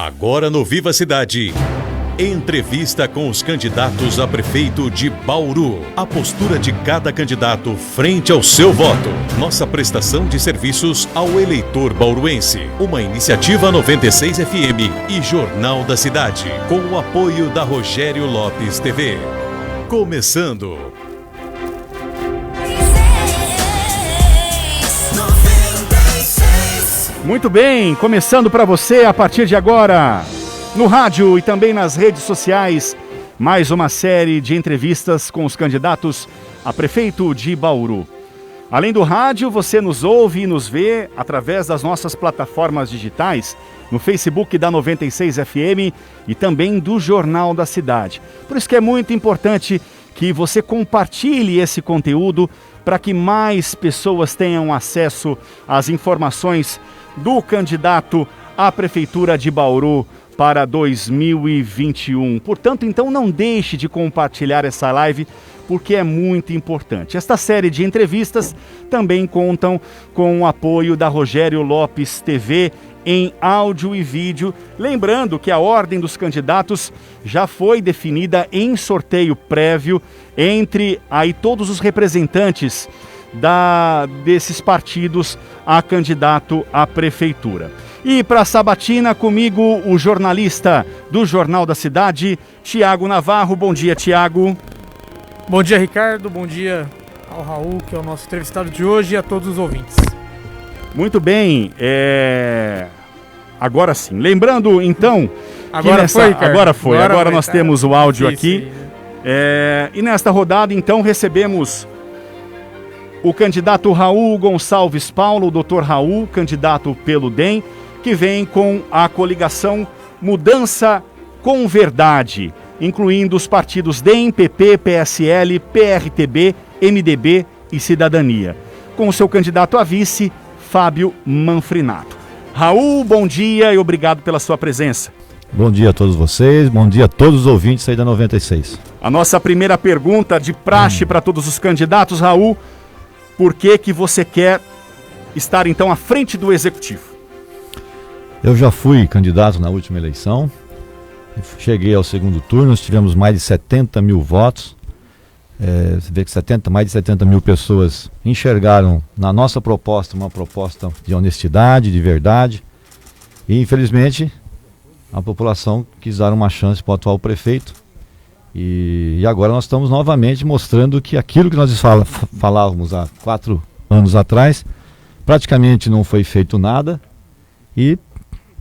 Agora no Viva Cidade. Entrevista com os candidatos a prefeito de Bauru. A postura de cada candidato frente ao seu voto. Nossa prestação de serviços ao eleitor bauruense. Uma iniciativa 96 FM e Jornal da Cidade. Com o apoio da Rogério Lopes TV. Começando. Muito bem, começando para você a partir de agora, no rádio e também nas redes sociais, mais uma série de entrevistas com os candidatos a prefeito de Bauru. Além do rádio, você nos ouve e nos vê através das nossas plataformas digitais, no Facebook da 96 FM e também do Jornal da Cidade. Por isso que é muito importante que você compartilhe esse conteúdo para que mais pessoas tenham acesso às informações do candidato à Prefeitura de Bauru para 2021. Portanto, então não deixe de compartilhar essa live, porque é muito importante. Esta série de entrevistas também contam com o apoio da Rogério Lopes TV em áudio e vídeo. Lembrando que a ordem dos candidatos já foi definida em sorteio prévio entre aí todos os representantes desses partidos a candidato à prefeitura. E para a sabatina, comigo o jornalista do Jornal da Cidade, Tiago Navarro. Bom dia, Tiago. Bom dia, Ricardo. Bom dia ao Raul, que é o nosso entrevistado de hoje, e a todos os ouvintes. Muito bem. Agora sim. Lembrando, então... Agora foi, Ricardo. Agora nós temos o áudio aqui. Sim. E nesta rodada, então, recebemos o candidato Raul Gonçalves Paulo, o doutor Raul, candidato pelo DEM, que vem com a coligação Mudança com Verdade, incluindo os partidos DEM, PP, PSL, PRTB, MDB e Cidadania, com o seu candidato a vice, Fábio Manfrinato. Raul, bom dia e obrigado pela sua presença. Bom dia a todos vocês, bom dia a todos os ouvintes aí da 96. A nossa primeira pergunta de praxe para todos os candidatos, Raul: por que você quer estar então à frente do Executivo? Eu já fui candidato na última eleição, cheguei ao segundo turno, nós tivemos mais de 70 mil votos. Você vê que mais de 70 mil pessoas enxergaram na nossa proposta uma proposta de honestidade, de verdade. E infelizmente a população quis dar uma chance para o atual prefeito. E agora nós estamos novamente mostrando que aquilo que nós falávamos há 4 anos atrás, praticamente não foi feito nada, e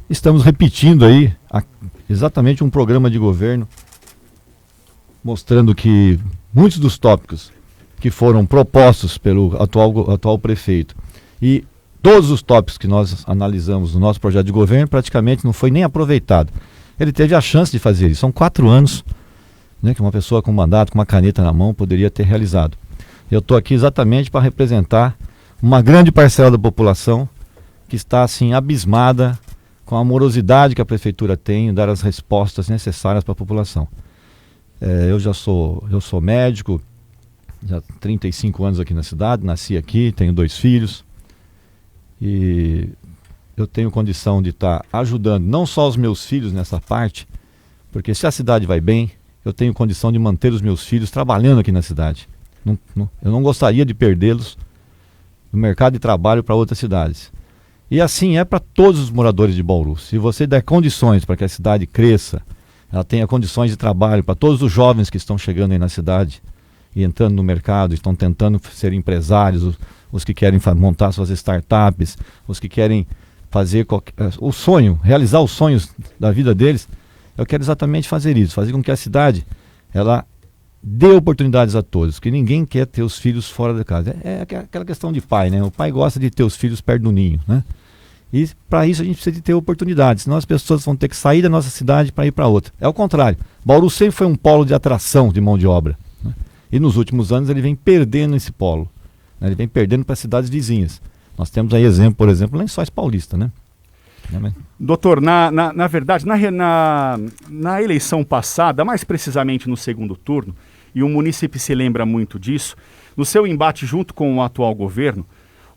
estamos repetindo aí exatamente um programa de governo, mostrando que muitos dos tópicos que foram propostos pelo atual prefeito e todos os tópicos que nós analisamos no nosso projeto de governo praticamente não foi nem aproveitado. Ele teve a chance de fazer isso. São 4 anos que uma pessoa com mandato, com uma caneta na mão, poderia ter realizado. Eu estou aqui exatamente para representar uma grande parcela da população que está assim abismada com a morosidade que a prefeitura tem em dar as respostas necessárias para a população. Eu sou médico, já 35 anos aqui na cidade, nasci aqui, tenho 2 filhos e eu tenho condição de estar ajudando não só os meus filhos nessa parte, porque se a cidade vai bem, eu tenho condição de manter os meus filhos trabalhando aqui na cidade. Eu não gostaria de perdê-los no mercado de trabalho para outras cidades. E assim é para todos os moradores de Bauru. Se você der condições para que a cidade cresça, ela tenha condições de trabalho para todos os jovens que estão chegando aí na cidade e entrando no mercado, estão tentando ser empresários, os que querem montar suas startups, os que querem fazer o sonho, realizar os sonhos da vida deles. Eu quero exatamente fazer isso, fazer com que a cidade ela dê oportunidades a todos, que ninguém quer ter os filhos fora da casa. É aquela questão de pai, né? O pai gosta de ter os filhos perto do ninho, né? E para isso a gente precisa de ter oportunidades, senão as pessoas vão ter que sair da nossa cidade para ir para outra. É o contrário. Bauru sempre foi um polo de atração de mão de obra, né? E nos últimos anos ele vem perdendo esse polo, né? Ele vem perdendo para cidades vizinhas. Nós temos aí exemplo, por exemplo, Lençóis Paulista, né? Doutor, na verdade, na eleição passada, mais precisamente no segundo turno, e o munícipe se lembra muito disso, no seu embate junto com o atual governo,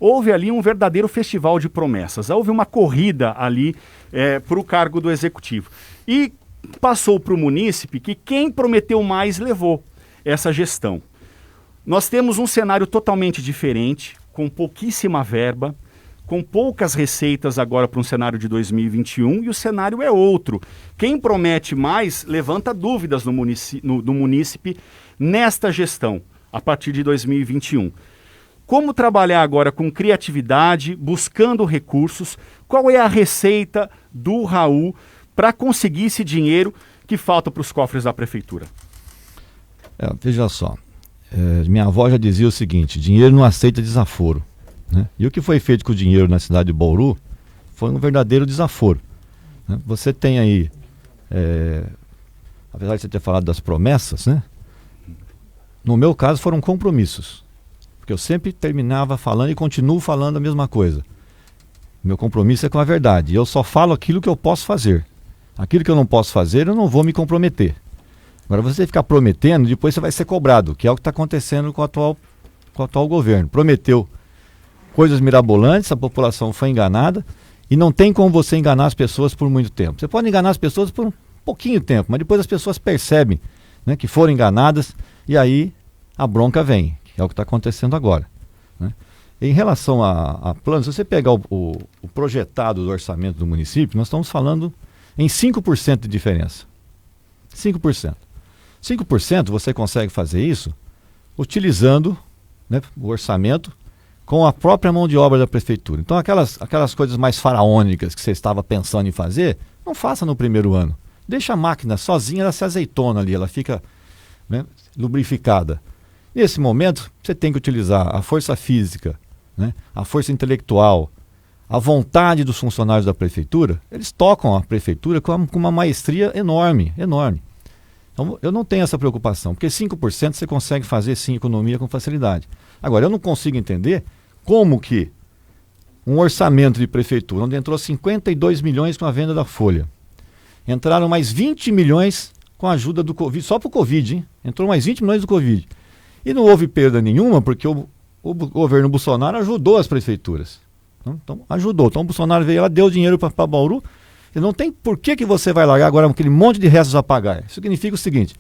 houve ali um verdadeiro festival de promessas. Houve uma corrida ali para o cargo do executivo. E passou para o munícipe que quem prometeu mais levou essa gestão. Nós temos um cenário totalmente diferente, com pouquíssima verba, com poucas receitas agora para um cenário de 2021, e o cenário é outro. Quem promete mais levanta dúvidas no munícipe nesta gestão, a partir de 2021. Como trabalhar agora com criatividade, buscando recursos? Qual é a receita do Raul para conseguir esse dinheiro que falta para os cofres da prefeitura? Veja só, minha avó já dizia o seguinte: dinheiro não aceita desaforo. Né? E o que foi feito com o dinheiro na cidade de Bauru foi um verdadeiro desaforo. Né? Você tem aí, apesar de você ter falado das promessas, né? No meu caso foram compromissos, porque eu sempre terminava falando e continuo falando a mesma coisa. Meu compromisso é com a verdade, eu só falo aquilo que eu posso fazer. Aquilo que eu não posso fazer, eu não vou me comprometer. Agora, você ficar prometendo, depois você vai ser cobrado, que é o que está acontecendo com o atual governo. Prometeu coisas mirabolantes, a população foi enganada, e não tem como você enganar as pessoas por muito tempo. Você pode enganar as pessoas por um pouquinho de tempo, mas depois as pessoas percebem, né, que foram enganadas, e aí a bronca vem, que é o que está acontecendo agora. Né? Em relação a planos, se você pegar o projetado do orçamento do município, nós estamos falando em 5% de diferença. 5%. 5% você consegue fazer isso utilizando, né, o orçamento com a própria mão de obra da prefeitura. Então aquelas coisas mais faraônicas que você estava pensando em fazer, não faça no primeiro ano. Deixa a máquina sozinha, ela se azeitona ali, ela fica, né, lubrificada. Nesse momento, você tem que utilizar a força física, né, a força intelectual, a vontade dos funcionários da prefeitura. Eles tocam a prefeitura com uma maestria enorme, enorme. Então, eu não tenho essa preocupação, porque 5% você consegue fazer sim economia com facilidade. Agora, eu não consigo entender como que um orçamento de prefeitura, onde entrou 52 milhões com a venda da Folha, entraram mais 20 milhões com a ajuda do Covid, só para o Covid, hein? Entrou mais 20 milhões do Covid. E não houve perda nenhuma, porque o governo Bolsonaro ajudou as prefeituras. Então, ajudou. Então, o Bolsonaro veio lá, deu dinheiro para Bauru. E não tem por que você vai largar agora aquele monte de restos a pagar. Isso significa o seguinte: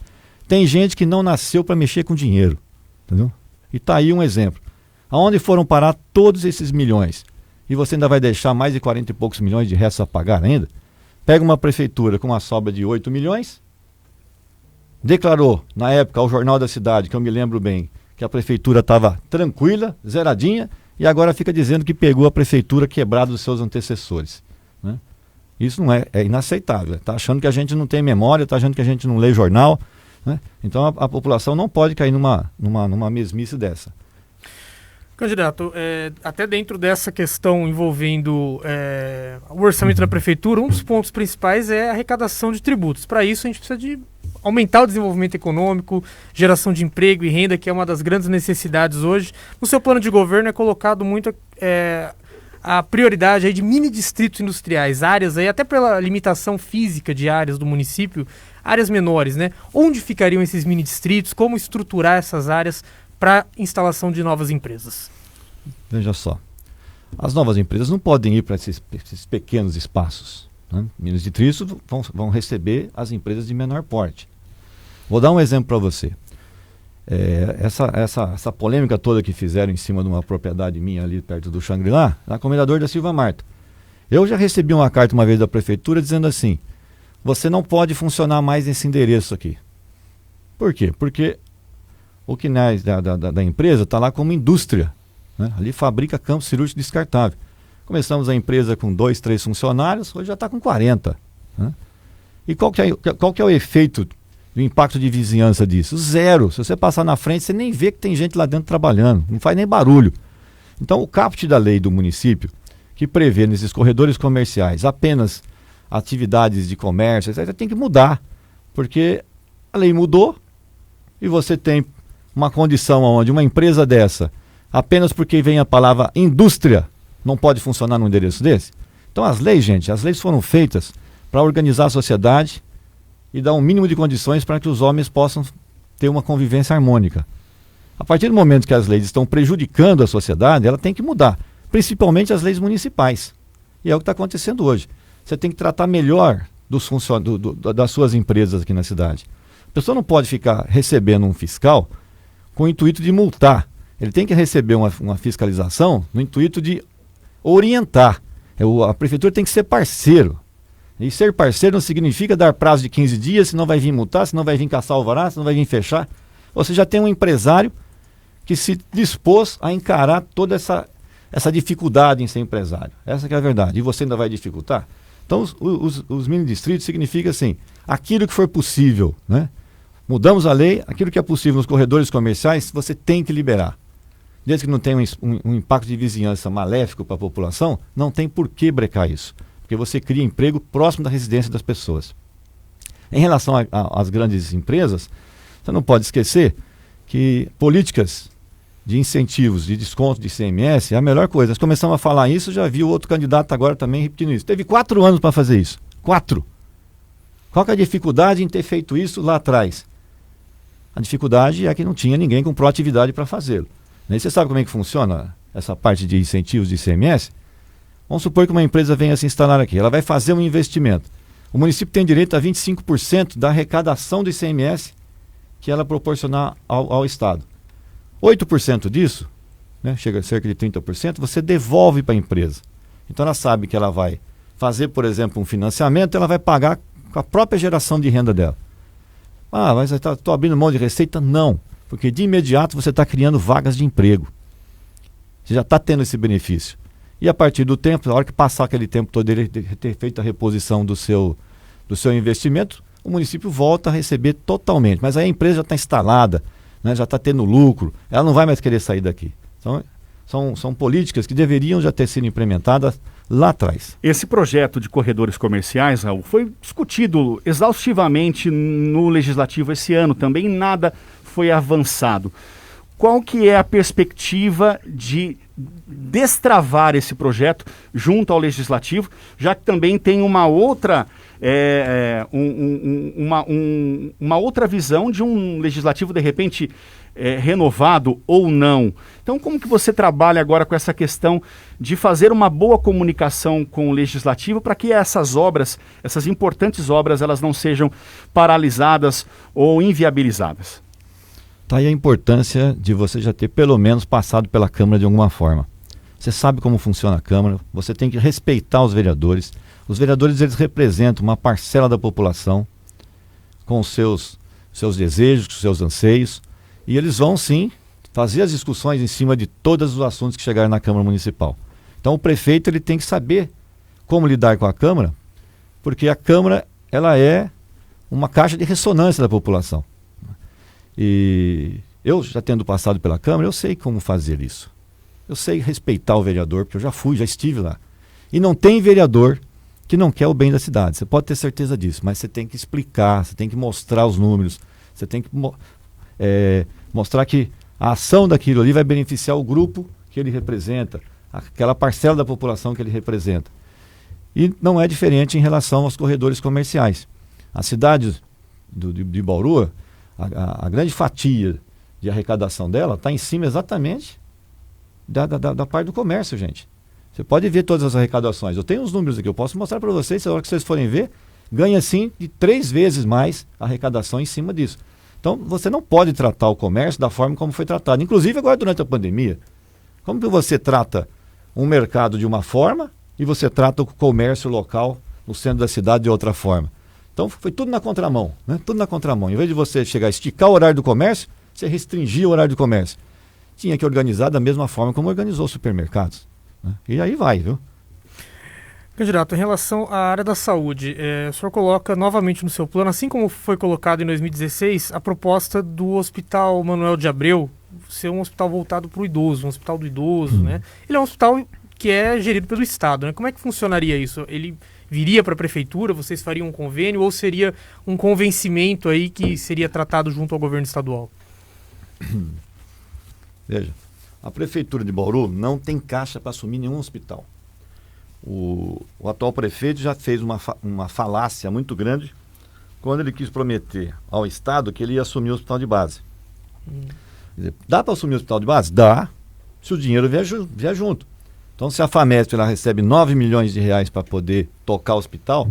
tem gente que não nasceu para mexer com dinheiro. Entendeu? E está aí um exemplo. Aonde foram parar todos esses milhões? E você ainda vai deixar mais de 40 e poucos milhões de restos a pagar ainda? Pega uma prefeitura com uma sobra de 8 milhões, declarou, na época, ao Jornal da Cidade, que eu me lembro bem, que a prefeitura estava tranquila, zeradinha, e agora fica dizendo que pegou a prefeitura quebrada dos seus antecessores. Né? Isso não é inaceitável. Está achando que a gente não tem memória, está achando que a gente não lê jornal. Né? Então a população não pode cair numa mesmice dessa. Candidato, até dentro dessa questão envolvendo o orçamento da prefeitura, um dos pontos principais é a arrecadação de tributos. Para isso a gente precisa de aumentar o desenvolvimento econômico, geração de emprego e renda, que é uma das grandes necessidades hoje. No seu plano de governo é colocado muito a prioridade aí de mini distritos industriais, áreas aí, até pela limitação física de áreas do município, áreas menores, né? Onde ficariam esses mini distritos? Como estruturar essas áreas para instalação de novas empresas? Veja só, as novas empresas não podem ir para esses pequenos espaços. Né? Mini distritos vão receber as empresas de menor porte. Vou dar um exemplo para você. Essa polêmica toda que fizeram em cima de uma propriedade minha ali perto do Xangri-Lá, a Comendador da Silva Marta. Eu já recebi uma carta uma vez da prefeitura dizendo assim: você não pode funcionar mais nesse endereço aqui. Por quê? Porque o quinais da empresa está lá como indústria. Né? Ali fabrica campo cirúrgico descartável. Começamos a empresa com 2, 3 funcionários, hoje já está com 40. Né? E qual que é o efeito do impacto de vizinhança disso? Zero. Se você passar na frente, você nem vê que tem gente lá dentro trabalhando, não faz nem barulho. Então o caput da lei do município, que prevê nesses corredores comerciais apenas atividades de comércio, etc., tem que mudar, porque a lei mudou e você tem uma condição onde uma empresa dessa, apenas porque vem a palavra indústria, não pode funcionar num endereço desse. Então as leis foram feitas para organizar a sociedade e dar um mínimo de condições para que os homens possam ter uma convivência harmônica. A partir do momento que as leis estão prejudicando a sociedade, ela tem que mudar. principalmente as leis municipais. E é o que está acontecendo hoje. Você tem que tratar melhor das suas empresas aqui na cidade. A pessoa não pode ficar recebendo um fiscal com o intuito de multar. Ele tem que receber uma fiscalização no intuito de orientar. A prefeitura tem que ser parceiro. E ser parceiro não significa dar prazo de 15 dias, senão vai vir multar, senão vai vir caçar o alvará, senão vai vir fechar. Você já tem um empresário que se dispôs a encarar toda essa dificuldade em ser empresário. Essa que é a verdade. E você ainda vai dificultar? Então, os mini-distritos significa assim, aquilo que for possível, né? Mudamos a lei, aquilo que é possível nos corredores comerciais, você tem que liberar. Desde que não tenha um impacto de vizinhança maléfico para a população, não tem por que brecar isso. Porque você cria emprego próximo da residência das pessoas. Em relação às grandes empresas, você não pode esquecer que políticas de incentivos, de desconto de ICMS é a melhor coisa. Nós começamos a falar isso, já vi o outro candidato agora também repetindo isso. Teve 4 anos para fazer isso. 4. Qual que é a dificuldade em ter feito isso lá atrás? A dificuldade é que não tinha ninguém com proatividade para fazê-lo. E você sabe como é que funciona essa parte de incentivos de ICMS? Vamos supor que uma empresa venha se instalar aqui. Ela vai fazer um investimento. O município tem direito a 25% da arrecadação do ICMS que ela proporcionar ao Estado. 8% disso, né, chega a cerca de 30%, você devolve para a empresa. Então ela sabe que ela vai fazer, por exemplo, um financiamento, ela vai pagar com a própria geração de renda dela. Ah, mas estou abrindo mão de receita? Não, porque de imediato você está criando vagas de emprego. Você já está tendo esse benefício. E a partir do tempo, na hora que passar aquele tempo todo ele ter feito a reposição do seu investimento, o município volta a receber totalmente. Mas aí a empresa já está instalada, né, já está tendo lucro, ela não vai mais querer sair daqui. Então, são políticas que deveriam já ter sido implementadas lá atrás. Esse projeto de corredores comerciais, Raul, foi discutido exaustivamente no Legislativo esse ano, também nada foi avançado. Qual que é a perspectiva de destravar esse projeto junto ao Legislativo, já que também tem uma outra, uma outra visão de um Legislativo, de repente, renovado ou não? Então, como que você trabalha agora com essa questão de fazer uma boa comunicação com o Legislativo para que essas obras, essas importantes obras, elas não sejam paralisadas ou inviabilizadas? Está aí a importância de você já ter pelo menos passado pela Câmara de alguma forma. Você sabe como funciona a Câmara, você tem que respeitar os vereadores. Os vereadores, eles representam uma parcela da população com os seus desejos, com os seus anseios, e eles vão sim fazer as discussões em cima de todos os assuntos que chegarem na Câmara Municipal. Então o prefeito ele tem que saber como lidar com a Câmara, porque a Câmara ela é uma caixa de ressonância da população. E eu, já tendo passado pela Câmara, eu sei como fazer isso. Eu sei respeitar o vereador, porque eu já estive lá. E não tem vereador que não quer o bem da cidade. Você pode ter certeza disso, mas você tem que explicar, você tem que mostrar os números, você tem que mostrar que a ação daquilo ali vai beneficiar o grupo que ele representa, aquela parcela da população que ele representa. E não é diferente em relação aos corredores comerciais. As cidades de Bauru, a grande fatia de arrecadação dela está em cima exatamente da parte do comércio, gente. Você pode ver todas as arrecadações. Eu tenho os números aqui, eu posso mostrar para vocês, na hora que vocês forem ver, ganha sim de 3 vezes mais a arrecadação em cima disso. Então, você não pode tratar o comércio da forma como foi tratado. Inclusive agora durante a pandemia. Como que você trata um mercado de uma forma e você trata o comércio local no centro da cidade de outra forma? Então foi tudo na contramão, né? Tudo na contramão. Em vez de você chegar a esticar o horário do comércio, você restringia o horário do comércio. Tinha que organizar da mesma forma como organizou os supermercados, né? E aí vai, viu? Candidato, em relação à área da saúde, o senhor coloca novamente no seu plano, assim como foi colocado em 2016, a proposta do Hospital Manuel de Abreu ser um hospital voltado para o idoso, um hospital do idoso, né? Ele é um hospital que é gerido pelo Estado, né? Como é que funcionaria isso? Ele viria para a prefeitura, vocês fariam um convênio ou seria um convencimento aí que seria tratado junto ao governo estadual? Veja, a prefeitura de Bauru não tem caixa para assumir nenhum hospital. O atual prefeito já fez uma falácia muito grande quando ele quis prometer ao Estado que ele ia assumir o hospital de base. Quer dizer, dá para assumir o hospital de base? Dá, se o dinheiro vier junto. Então, se a FAMESP ela recebe 9 milhões de reais para poder tocar o hospital,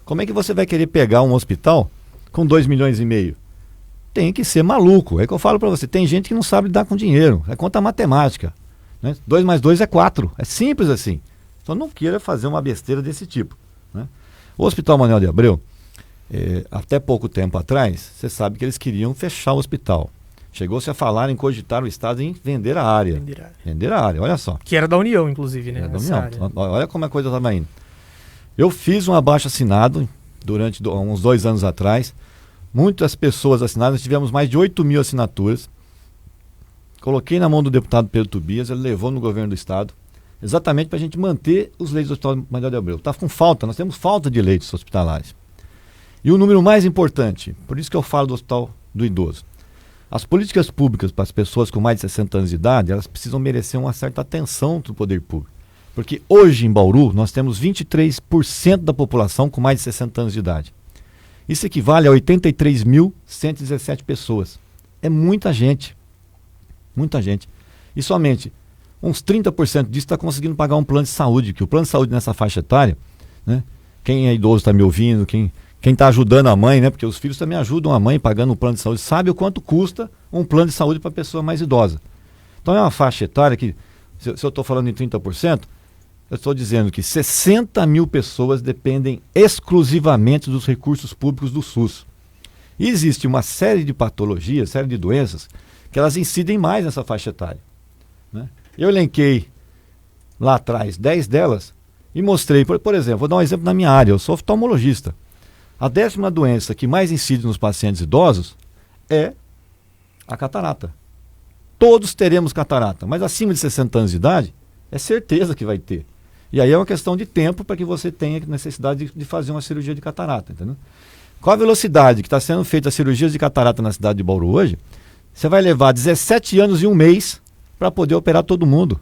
como é que você vai querer pegar um hospital com 2 milhões e meio? Tem que ser maluco. É que eu falo para você, tem gente que não sabe lidar com dinheiro. É conta matemática. Né? 2 mais 2 é 4. É simples assim. Então não queira fazer uma besteira desse tipo. Né? O Hospital Manuel de Abreu, até pouco tempo atrás, você sabe que eles queriam fechar o hospital. Chegou-se a falar em cogitar o Estado em vender a área. Vender a área, olha só. Que era da União, inclusive, né? Era da União. Olha como a coisa estava indo. Eu fiz um abaixo-assinado durante uns 2 anos atrás. Muitas pessoas assinaram, nós tivemos mais de 8 mil assinaturas. Coloquei na mão do deputado Pedro Tobias, ele levou no governo do Estado, exatamente para a gente manter os leitos do Hospital Manuel de Abreu. Está com falta, nós temos falta de leitos hospitalares. E o número mais importante, por isso que eu falo do Hospital do Idoso. As políticas públicas para as pessoas com mais de 60 anos de idade, elas precisam merecer uma certa atenção do poder público. Porque hoje em Bauru nós temos 23% da população com mais de 60 anos de idade. Isso equivale a 83.117 pessoas. É muita gente. Muita gente. E somente uns 30% disso está conseguindo pagar um plano de saúde, que o plano de saúde nessa faixa etária, né? Quem é idoso está me ouvindo, quem está ajudando a mãe, né? Porque os filhos também ajudam a mãe pagando um plano de saúde, sabe o quanto custa um plano de saúde para a pessoa mais idosa. Então é uma faixa etária que, se eu estou falando em 30%, eu estou dizendo que 60 mil pessoas dependem exclusivamente dos recursos públicos do SUS. E existe uma série de patologias, série de doenças, que elas incidem mais nessa faixa etária. Né? Eu elenquei lá atrás 10 delas e mostrei, por exemplo, vou dar um exemplo na minha área, eu sou oftalmologista. A 10ª doença que mais incide nos pacientes idosos é a catarata. Todos teremos catarata, mas acima de 60 anos de idade, é certeza que vai ter. E aí é uma questão de tempo para que você tenha necessidade de fazer uma cirurgia de catarata, entendeu? Com a velocidade que está sendo feita as cirurgias de catarata na cidade de Bauru hoje, você vai levar 17 anos e 1 mês para poder operar todo mundo.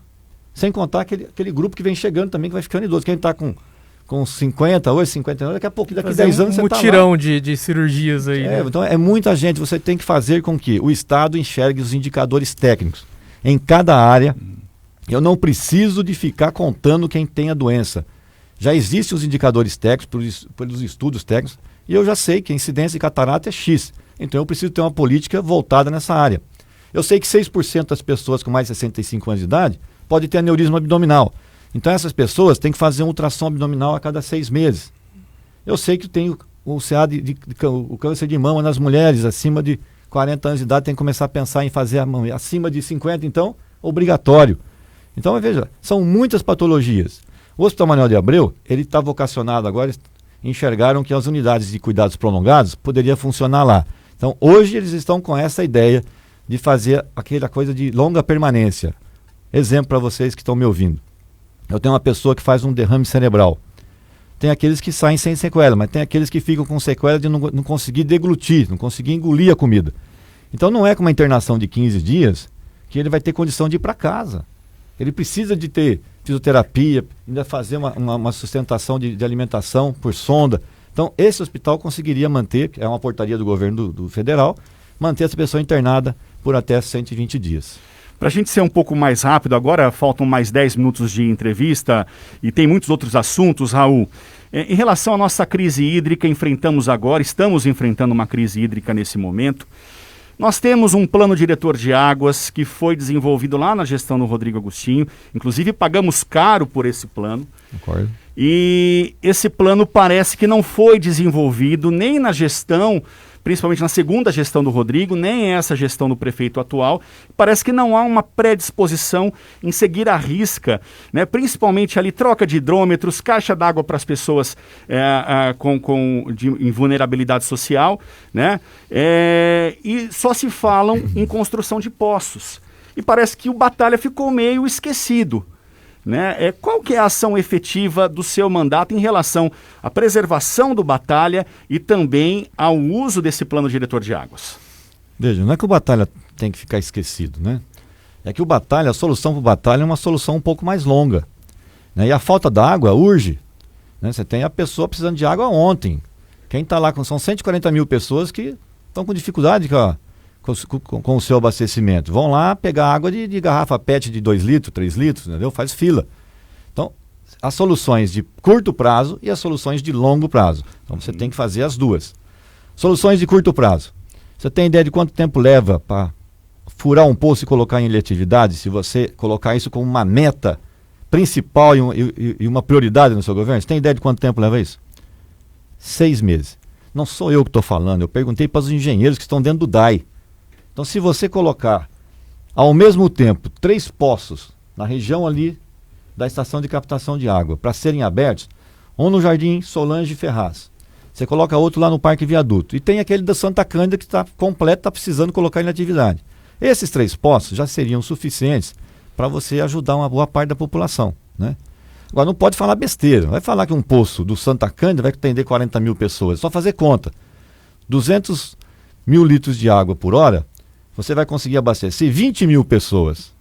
Sem contar aquele grupo que vem chegando também, que vai ficando idoso. Quem está com 50, hoje 50 anos, daqui a pouco, daqui 10 anos você está lá. Mutirão de cirurgias aí. Né? Então é muita gente. Você tem que fazer com que o Estado enxergue os indicadores técnicos em cada área. Eu não preciso de ficar contando quem tem a doença. Já existem os indicadores técnicos, pelos estudos técnicos, e eu já sei que a incidência de catarata é X. Então eu preciso ter uma política voltada nessa área. Eu sei que 6% das pessoas com mais de 65 anos de idade podem ter aneurisma abdominal. Então essas pessoas têm que fazer um ultrassom abdominal a cada 6 meses. Eu sei que tem o CA o câncer de mama nas mulheres acima de 40 anos de idade, tem que começar a pensar em fazer acima de 50, então, obrigatório. Então, veja, são muitas patologias. O Hospital Manuel de Abreu, ele está vocacionado agora, enxergaram que as unidades de cuidados prolongados poderiam funcionar lá. Então, hoje eles estão com essa ideia de fazer aquela coisa de longa permanência. Exemplo para vocês que estão me ouvindo. Eu tenho uma pessoa que faz um derrame cerebral. Tem aqueles que saem sem sequela, mas tem aqueles que ficam com sequela de não conseguir deglutir, não conseguir engolir a comida. Então, não é com uma internação de 15 dias que ele vai ter condição de ir para casa. Ele precisa de ter fisioterapia, ainda fazer uma sustentação de alimentação por sonda. Então, esse hospital conseguiria manter, é uma portaria do governo do federal, manter essa pessoa internada por até 120 dias. Para a gente ser um pouco mais rápido, agora faltam mais 10 minutos de entrevista e tem muitos outros assuntos, Raul. Em relação à nossa crise hídrica, estamos enfrentando uma crise hídrica nesse momento. Nós temos um plano diretor de águas que foi desenvolvido lá na gestão do Rodrigo Agostinho. Inclusive, pagamos caro por esse plano. Concordo. E esse plano parece que não foi desenvolvido nem na gestão, principalmente na segunda gestão do Rodrigo, nem essa gestão do prefeito atual. Parece que não há uma predisposição em seguir à risca, né? Principalmente ali troca de hidrômetros, caixa d'água para as pessoas em vulnerabilidade social, né? E só se falam em construção de poços. E parece que o Batalha ficou meio esquecido. Né? Qual que é a ação efetiva do seu mandato em relação à preservação do Batalha e também ao uso desse plano diretor de águas? Veja, não é que o Batalha tem que ficar esquecido, né? É que a solução para o Batalha é uma solução um pouco mais longa, né? E a falta d'água urge, né? Você tem a pessoa precisando de água ontem. Quem está lá, são 140 mil pessoas que estão com dificuldade com o seu abastecimento. Vão lá pegar água de garrafa PET de 2 litros, 3 litros, entendeu? Faz fila. as soluções de curto prazo e as soluções de longo prazo. Então você tem que fazer as duas. Soluções de curto prazo. Você tem ideia de quanto tempo leva para furar um poço e colocar em atividade, se você colocar isso como uma meta principal e uma prioridade no seu governo? Você tem ideia de quanto tempo leva isso? 6 meses. Não sou eu que estou falando, eu perguntei para os engenheiros que estão dentro do DAI. Então, se você colocar ao mesmo tempo 3 poços na região ali da estação de captação de água para serem abertos, um no Jardim Solange Ferraz, você coloca outro lá no Parque Viaduto, e tem aquele da Santa Cândida que está completo, está precisando colocar em atividade. Esses 3 poços já seriam suficientes para você ajudar uma boa parte da população, né? Agora, não pode falar besteira. Vai falar que um poço do Santa Cândida vai atender 40 mil pessoas. É só fazer conta. 200 mil litros de água por hora, você vai conseguir abastecer 20 mil pessoas.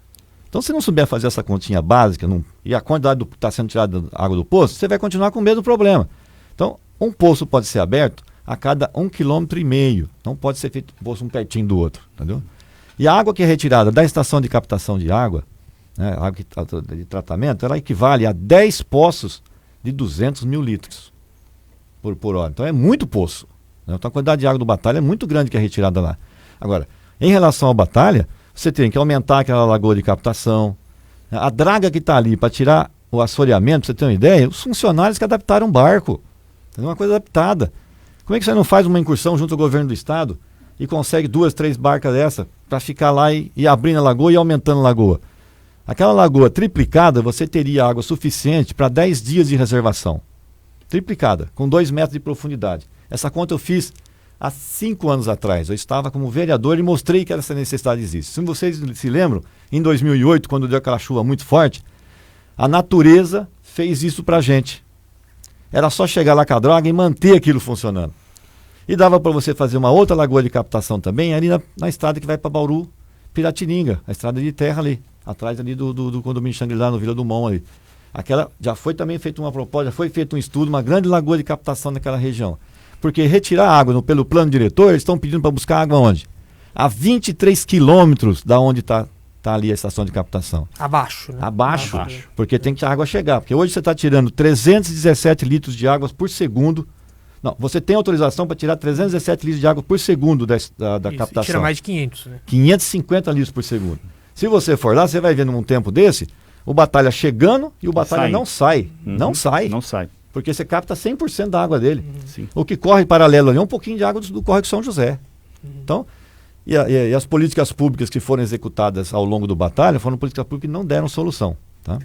Então, se não souber fazer essa continha básica e a quantidade que está sendo tirada da água do poço, você vai continuar com o mesmo problema. Então, um poço pode ser aberto a cada 1,5 km. Não pode ser feito um poço um pertinho do outro, entendeu? E a água que é retirada da estação de captação de água, né, água de tratamento, ela equivale a 10 poços de 200 mil litros por hora. Então é muito poço, né? Então a quantidade de água do Batalha é muito grande que é retirada lá. Agora, em relação ao Batalha, você tem que aumentar aquela lagoa de captação, né? A draga que está ali para tirar o assoreamento, pra você ter uma ideia, os funcionários que adaptaram um barco. É uma coisa adaptada. Como é que você não faz uma incursão junto ao governo do estado e consegue 2, 3 barcas dessa para ficar lá e abrindo a lagoa e aumentando a lagoa? Aquela lagoa triplicada, você teria água suficiente para 10 dias de reservação. Triplicada, com 2 metros de profundidade. Essa conta eu fiz há 5 anos atrás. Eu estava como vereador e mostrei que essa necessidade existe. Se vocês se lembram, em 2008, quando deu aquela chuva muito forte, a natureza fez isso para a gente. Era só chegar lá com a droga e manter aquilo funcionando. E dava para você fazer uma outra lagoa de captação também, ali na estrada que vai para Bauru, Piratininga, a estrada de terra ali, atrás ali do condomínio Xangri-Lá, no Vila do Mon ali. Aquela, já foi também feita uma proposta, já foi feito um estudo, uma grande lagoa de captação naquela região. Porque retirar água pelo plano diretor, eles estão pedindo para buscar água onde? A 23 quilômetros da onde está ali a estação de captação. Abaixo, né? Abaixo, porque tem que a água chegar. Porque hoje você está tirando 317 litros de água por segundo. Não, você tem autorização para tirar 317 litros de água por segundo da captação. Tira mais de 500, né? 550 litros por segundo. Se você for lá, você vai ver num tempo desse, o Batalha chegando e o Batalha não sai. Não sai. Não sai. Porque você capta 100% da água dele. Sim. O que corre paralelo ali é um pouquinho de água do córrego São José. Então, e as políticas públicas que foram executadas ao longo do Batalha foram políticas públicas que não deram solução, tá?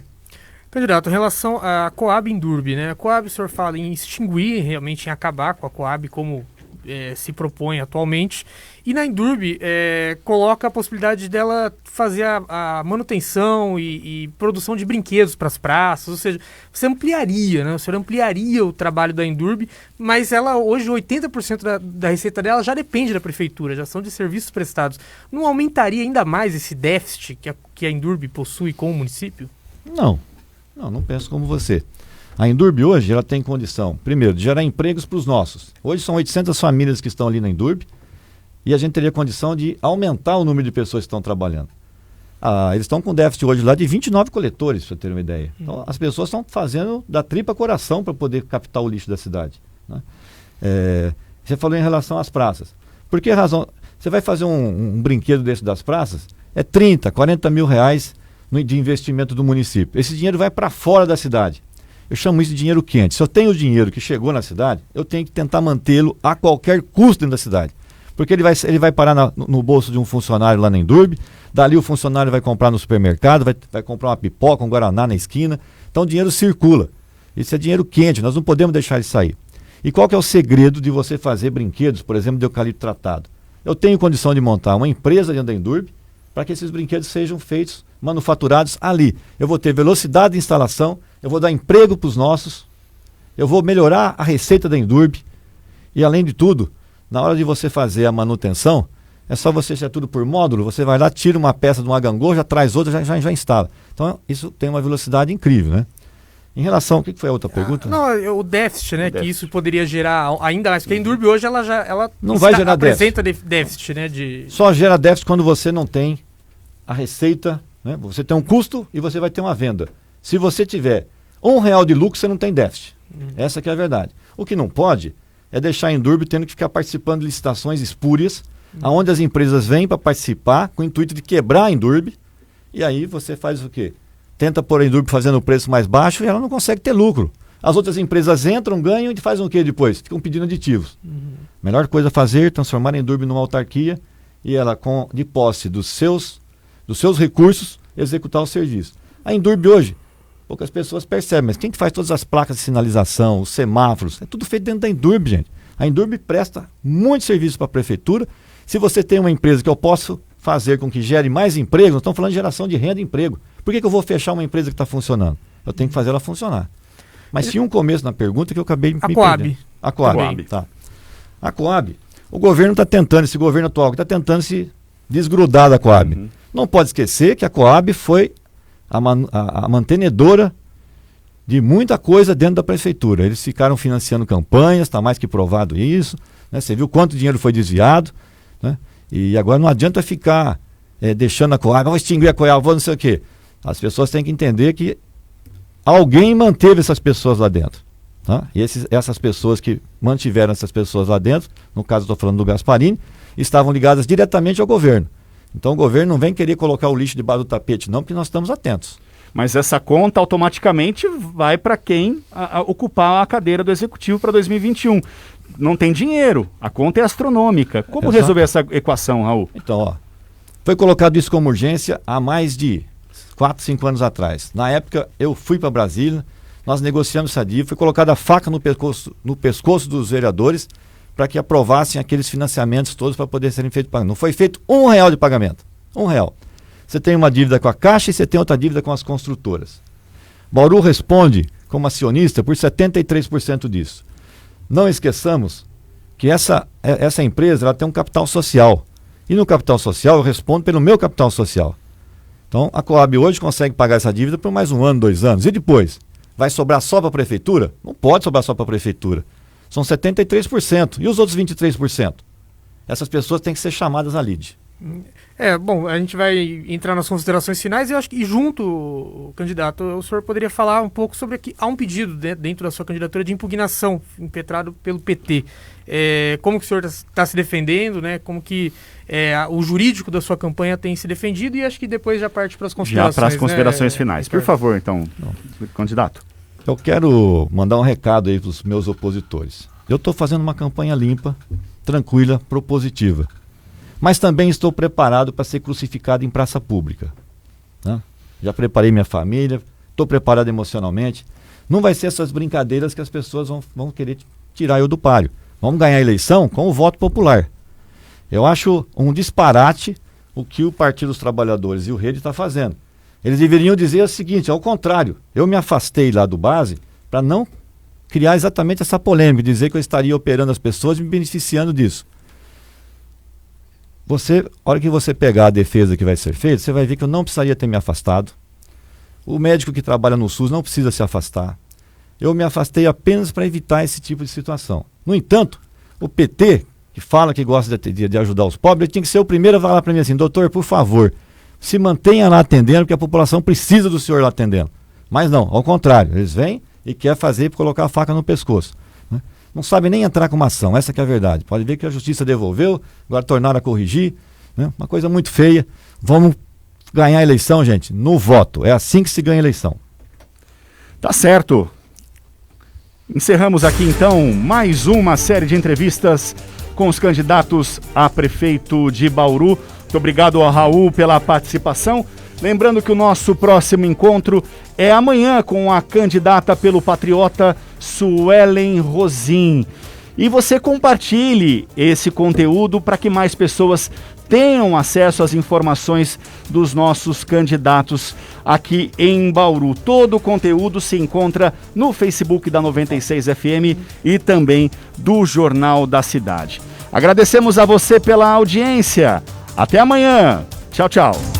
Candidato, em relação à Coab Indurb, né? A Coab, o senhor fala em extinguir, realmente em acabar com a Coab, como se propõe atualmente. E na Indurb, coloca a possibilidade dela fazer a manutenção e produção de brinquedos para as praças, ou seja, você ampliaria, né? O senhor ampliaria o trabalho da Indurb, mas ela hoje, 80% da receita dela já depende da prefeitura, já são de serviços prestados. Não aumentaria ainda mais esse déficit que a Indurb possui com o município? Não penso como você. A Indurb hoje ela tem condição, primeiro, de gerar empregos para os nossos. Hoje são 800 famílias que estão ali na Indurb e a gente teria condição de aumentar o número de pessoas que estão trabalhando. Eles estão com déficit hoje lá de 29 coletores, para você ter uma ideia. Então as pessoas estão fazendo da tripa coração para poder captar o lixo da cidade, né? Você falou em relação às praças. Por que razão? Você vai fazer um brinquedo desse das praças, é 30, 40 mil reais de investimento do município. Esse dinheiro vai para fora da cidade. Eu chamo isso de dinheiro quente. Se eu tenho o dinheiro que chegou na cidade, eu tenho que tentar mantê-lo a qualquer custo dentro da cidade. Porque ele vai parar no bolso de um funcionário lá na Indurb, dali o funcionário vai comprar no supermercado, vai comprar uma pipoca, um guaraná na esquina. Então o dinheiro circula. Isso é dinheiro quente, nós não podemos deixar ele sair. E qual que é o segredo de você fazer brinquedos, por exemplo, de eucalipto tratado? Eu tenho condição de montar uma empresa dentro da Indurb para que esses brinquedos sejam feitos, manufaturados ali. Eu vou ter velocidade de instalação, eu vou dar emprego para os nossos, eu vou melhorar a receita da Indurb e, além de tudo, na hora de você fazer a manutenção, é só você deixar tudo por módulo, você vai lá, tira uma peça de uma gangorra, já traz outra, já instala. Então, isso tem uma velocidade incrível, né? Em relação, o que foi a outra pergunta? O déficit, né? Que isso poderia gerar ainda mais, porque a Indurb hoje ela não vai gerar apresenta déficit, né? Só gera déficit quando você não tem a receita, né? Você tem um custo e você vai ter uma venda. Se você tiver R$1 de lucro você não tem déficit. Essa que é a verdade. O que não pode é deixar a Endurbe tendo que ficar participando de licitações espúrias, onde as empresas vêm para participar com o intuito de quebrar a Endurbe, e aí você faz o quê? Tenta pôr a Endurbe fazendo o preço mais baixo e ela não consegue ter lucro. As outras empresas entram, ganham e fazem o quê depois? Ficam pedindo aditivos. Melhor coisa a fazer, transformar a Endurbe numa autarquia e ela, de posse dos seus recursos, executar o serviço. A Endurbe hoje, poucas pessoas percebem, mas quem que faz todas as placas de sinalização, os semáforos, é tudo feito dentro da Endurbe, gente. A Endurbe presta muito serviço para a prefeitura. Se você tem uma empresa que eu posso fazer com que gere mais emprego, nós estamos falando de geração de renda e emprego. Por que eu vou fechar uma empresa que está funcionando? Eu tenho que fazer ela funcionar. Mas tinha um começo na pergunta que eu acabei me perdendo. A Coab. Tá. A Coab, o governo está tentando, esse governo atual, está tentando se desgrudar da Coab. Não pode esquecer que a Coab foi a mantenedora de muita coisa dentro da prefeitura. Eles ficaram financiando campanhas, está mais que provado isso. Né? Você viu quanto dinheiro foi desviado. Né? E agora não adianta ficar deixando a Coab, vou extinguir a Coab, vou não sei o quê. As pessoas têm que entender que alguém manteve essas pessoas lá dentro. Tá? E essas pessoas que mantiveram essas pessoas lá dentro, no caso estou falando do Gasparini, estavam ligadas diretamente ao governo. Então o governo não vem querer colocar o lixo debaixo do tapete não, porque nós estamos atentos. Mas essa conta automaticamente vai para quem ocupar a cadeira do Executivo para 2021. Não tem dinheiro, a conta é astronômica. Como resolver essa equação, Raul? Então, ó, foi colocado isso como urgência há mais de 4, 5 anos atrás. Na época, eu fui para Brasília, nós negociamos essa dívida, foi colocada a faca no pescoço dos vereadores para que aprovassem aqueles financiamentos todos para poder serem feitos pagamento. Não foi feito R$1 de pagamento. R$1. Você tem uma dívida com a Caixa e você tem outra dívida com as construtoras. Bauru responde, como acionista, por 73% disso. Não esqueçamos que essa empresa ela tem um capital social. E no capital social eu respondo pelo meu capital social. Então a Coab hoje consegue pagar essa dívida por mais 1 ano, 2 anos. E depois? Vai sobrar só para a prefeitura? Não pode sobrar só para a prefeitura. São 73%. E os outros 23%? Essas pessoas têm que ser chamadas à lide. Bom, a gente vai entrar nas considerações finais e eu acho que junto, candidato, o senhor poderia falar um pouco sobre que há um pedido dentro da sua candidatura de impugnação impetrado pelo PT. Como que o senhor está se defendendo, né? Como que o jurídico da sua campanha tem se defendido e acho que depois já parte para as considerações. Já para as considerações finais. Por favor, então, candidato. Eu quero mandar um recado aí para os meus opositores. Eu estou fazendo uma campanha limpa, tranquila, propositiva. Mas também estou preparado para ser crucificado em praça pública. Né? Já preparei minha família, estou preparado emocionalmente. Não vai ser essas brincadeiras que as pessoas vão querer tirar eu do páreo. Vamos ganhar a eleição com o voto popular. Eu acho um disparate o que o Partido dos Trabalhadores e o Rede está fazendo. Eles deveriam dizer o seguinte, ao contrário, eu me afastei lá do base para não criar exatamente essa polêmica, dizer que eu estaria operando as pessoas e me beneficiando disso. A hora que você pegar a defesa que vai ser feita, você vai ver que eu não precisaria ter me afastado. O médico que trabalha no SUS não precisa se afastar. Eu me afastei apenas para evitar esse tipo de situação. No entanto, o PT, que fala que gosta de ajudar os pobres, tinha que ser o primeiro a falar para mim assim, doutor, por favor, se mantenha lá atendendo, porque a população precisa do senhor lá atendendo. Mas não, ao contrário, eles vêm e querem fazer para colocar a faca no pescoço. Não sabem nem entrar com uma ação, essa que é a verdade. Pode ver que a justiça devolveu, agora tornaram a corrigir, né? Uma coisa muito feia. Vamos ganhar a eleição, gente, no voto. É assim que se ganha a eleição. Tá certo. Encerramos aqui então mais uma série de entrevistas com os candidatos a prefeito de Bauru. Muito obrigado ao Raul pela participação. Lembrando que o nosso próximo encontro é amanhã com a candidata pelo Patriota, Suelen Rosim. E você compartilhe esse conteúdo para que mais pessoas tenham acesso às informações dos nossos candidatos aqui em Bauru. Todo o conteúdo se encontra no Facebook da 96 FM e também do Jornal da Cidade. Agradecemos a você pela audiência. Até amanhã. Tchau, tchau.